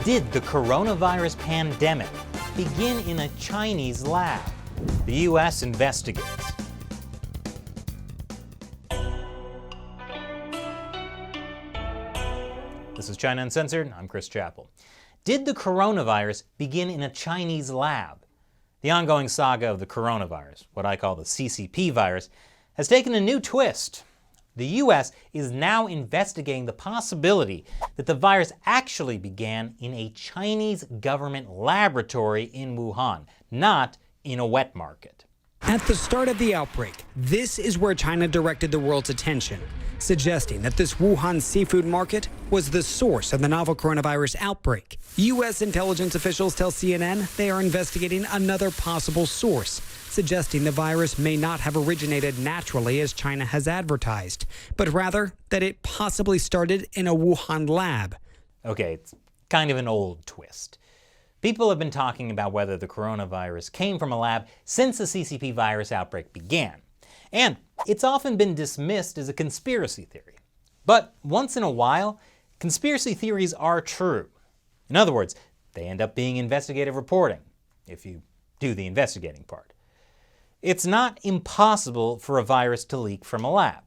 Did the coronavirus pandemic begin in a Chinese lab? The U.S. investigates. This is China Uncensored. I'm Chris Chappell. Did the coronavirus begin in a Chinese lab? The ongoing saga of the coronavirus, what I call the CCP virus, has taken a new twist. The U.S. is now investigating the possibility that the virus actually began in a Chinese government laboratory in Wuhan, not in a wet market. At the start of the outbreak, this is where China directed the world's attention, suggesting that this Wuhan seafood market was the source of the novel coronavirus outbreak. U.S. intelligence officials tell CNN they are investigating another possible source, suggesting the virus may not have originated naturally as China has advertised, but rather that it possibly started in a Wuhan lab. Okay, it's kind of an old twist. People have been talking about whether the coronavirus came from a lab since the CCP virus outbreak began. And it's often been dismissed as a conspiracy theory. But once in a while, conspiracy theories are true. In other words, they end up being investigative reporting, if you do the investigating part. It's not impossible for a virus to leak from a lab.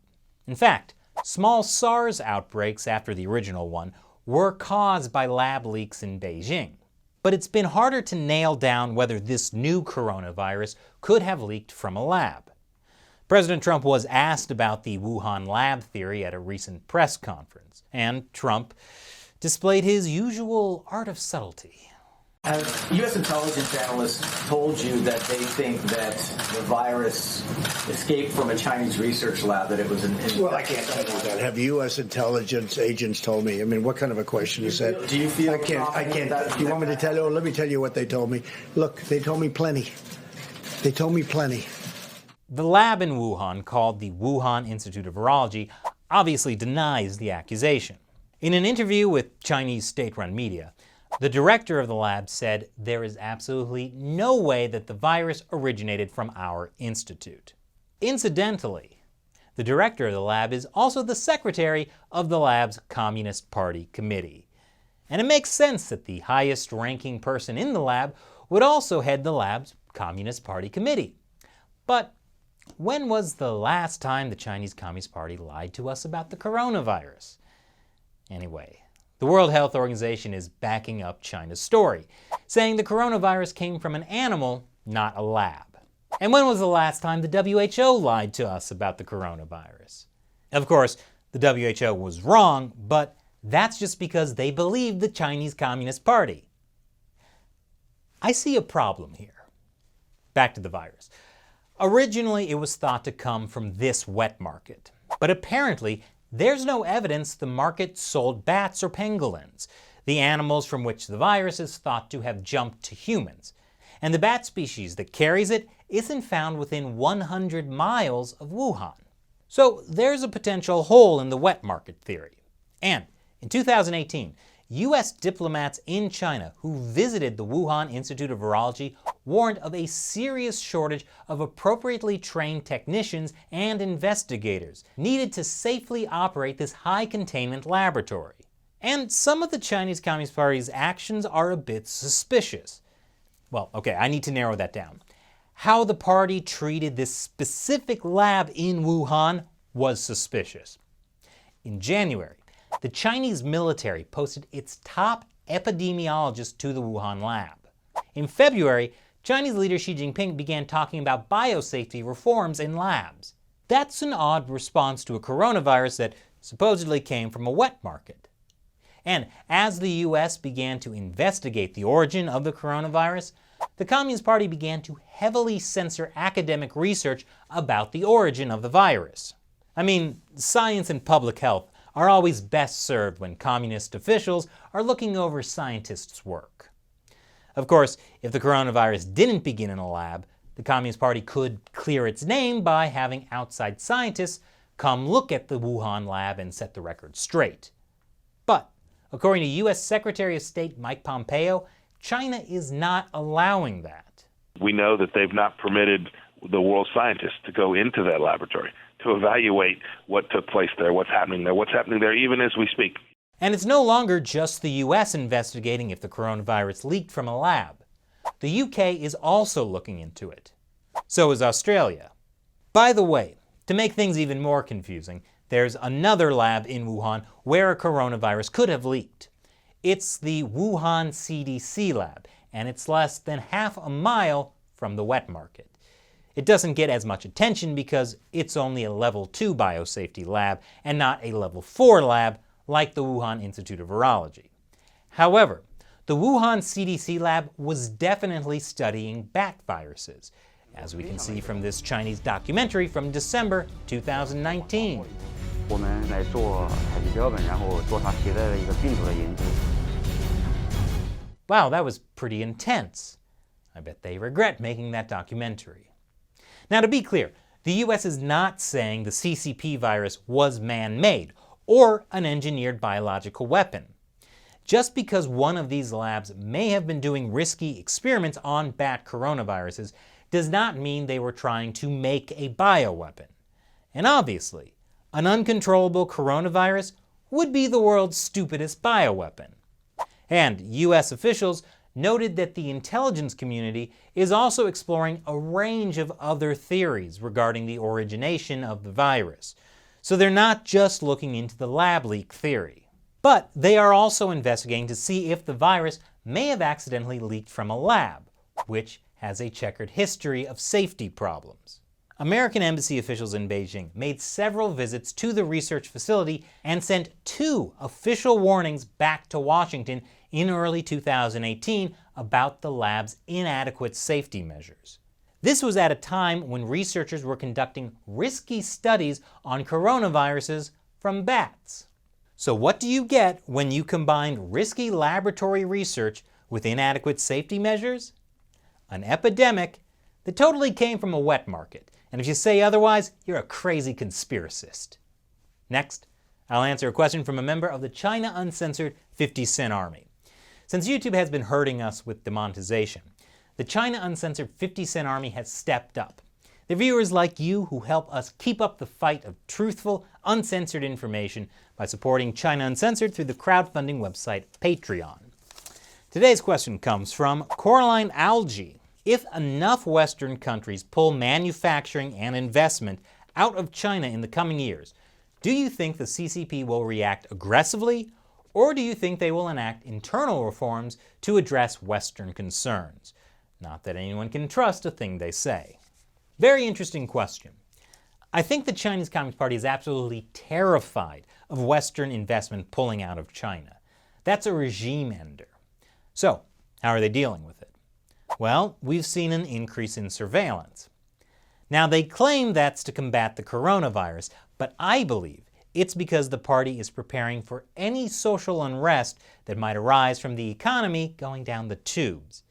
In fact, small SARS outbreaks after the original one were caused by lab leaks in Beijing. But it's been harder to nail down whether this new coronavirus could have leaked from a lab. President Trump was asked about the Wuhan lab theory at a recent press conference, and Trump displayed his usual art of subtlety. Have U.S. intelligence analysts told you that they think that the virus escaped from a Chinese research lab, that it was an... Well, I can't tell you that. Have U.S. intelligence agents told me? I mean, what kind of a question is that? Do you feel... I can't. Do you want me to tell you? Let me tell you what they told me. Look, they told me plenty. They told me plenty. The lab in Wuhan, called the Wuhan Institute of Virology, obviously denies the accusation. In an interview with Chinese state-run media, the director of the lab said there is absolutely no way that the virus originated from our institute. Incidentally, the director of the lab is also the secretary of the lab's Communist Party committee. And it makes sense that the highest-ranking person in the lab would also head the lab's Communist Party committee. But when was the last time the Chinese Communist Party lied to us about the coronavirus? Anyway, the World Health Organization is backing up China's story, saying the coronavirus came from an animal, not a lab. And when was the last time the WHO lied to us about the coronavirus? Of course, the WHO was wrong, but that's just because they believed the Chinese Communist Party. I see a problem here. Back to the virus. Originally, it was thought to come from this wet market, but apparently there's no evidence the market sold bats or pangolins, the animals from which the virus is thought to have jumped to humans. And the bat species that carries it isn't found within 100 miles of Wuhan. So there's a potential hole in the wet market theory. And in 2018, U.S. diplomats in China who visited the Wuhan Institute of Virology warned of a serious shortage of appropriately trained technicians and investigators needed to safely operate this high-containment laboratory. And some of the Chinese Communist Party's actions are a bit suspicious. Well, okay, I need to narrow that down. How the party treated this specific lab in Wuhan was suspicious. In January, the Chinese military posted its top epidemiologist to the Wuhan lab. In February, Chinese leader Xi Jinping began talking about biosafety reforms in labs. That's an odd response to a coronavirus that supposedly came from a wet market. And as the U.S. began to investigate the origin of the coronavirus, the Communist Party began to heavily censor academic research about the origin of the virus. I mean, science and public health are always best served when communist officials are looking over scientists' work. Of course, if the coronavirus didn't begin in a lab, the Communist Party could clear its name by having outside scientists come look at the Wuhan lab and set the record straight. But, according to U.S. Secretary of State Mike Pompeo, China is not allowing that. We know that they've not permitted the world scientists to go into that laboratory to evaluate what took place there, what's happening there even as we speak. And it's no longer just the US investigating if the coronavirus leaked from a lab. The UK is also looking into it. So is Australia. By the way, to make things even more confusing, there's another lab in Wuhan where a coronavirus could have leaked. It's the Wuhan CDC lab, and it's less than half a mile from the wet market. It doesn't get as much attention because it's only a level 2 biosafety lab and not a level 4 lab like the Wuhan Institute of Virology. However, the Wuhan CDC lab was definitely studying bat viruses, as we can see from this Chinese documentary from December 2019. 我们来做采集标本，然后做它携带的一个病毒的研究。 Wow, that was pretty intense. I bet they regret making that documentary. Now, to be clear, the US is not saying the CCP virus was man-made or an engineered biological weapon. Just because one of these labs may have been doing risky experiments on bat coronaviruses does not mean they were trying to make a bioweapon. And obviously, an uncontrollable coronavirus would be the world's stupidest bioweapon. And US officials noted that the intelligence community is also exploring a range of other theories regarding the origination of the virus. So they're not just looking into the lab leak theory. But they are also investigating to see if the virus may have accidentally leaked from a lab, which has a checkered history of safety problems. American embassy officials in Beijing made several visits to the research facility and sent 2 official warnings back to Washington in early 2018 about the lab's inadequate safety measures. This was at a time when researchers were conducting risky studies on coronaviruses from bats. So what do you get when you combine risky laboratory research with inadequate safety measures? An epidemic that totally came from a wet market. And if you say otherwise, you're a crazy conspiracist. Next, I'll answer a question from a member of the China Uncensored 50 Cent Army. Since YouTube has been hurting us with demonetization, the China Uncensored 50 Cent Army has stepped up. They're viewers like you who help us keep up the fight of truthful, uncensored information by supporting China Uncensored through the crowdfunding website Patreon. Today's question comes from Coraline Algae. If enough Western countries pull manufacturing and investment out of China in the coming years, do you think the CCP will react aggressively, or do you think they will enact internal reforms to address Western concerns? Not that anyone can trust a thing they say. Very interesting question. I think the Chinese Communist Party is absolutely terrified of Western investment pulling out of China. That's a regime ender. So, how are they dealing with it? Well, we've seen an increase in surveillance. Now, they claim that's to combat the coronavirus, but I believe it's because the party is preparing for any social unrest that might arise from the economy going down the tubes.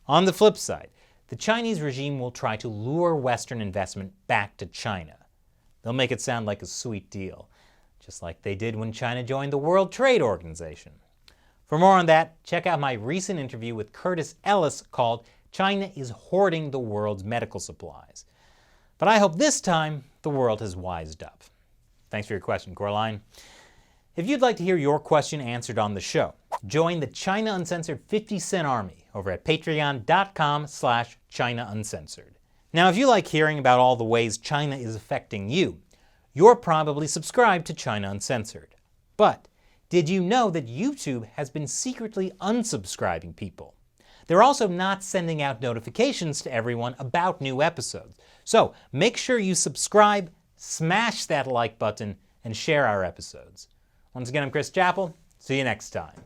On the flip side, the Chinese regime will try to lure Western investment back to China. They'll make it sound like a sweet deal, just like they did when China joined the World Trade Organization. For more on that, check out my recent interview with Curtis Ellis called "China is Hoarding the World's Medical Supplies." But I hope this time the world has wised up. Thanks for your question, Coraline. If you'd like to hear your question answered on the show, join the China Uncensored 50 Cent Army over at patreon.com/China Uncensored. Now, if you like hearing about all the ways China is affecting you, you're probably subscribed to China Uncensored. But did you know that YouTube has been secretly unsubscribing people? They're also not sending out notifications to everyone about new episodes. So make sure you subscribe, smash that like button, and share our episodes. Once again, I'm Chris Chappell. See you next time.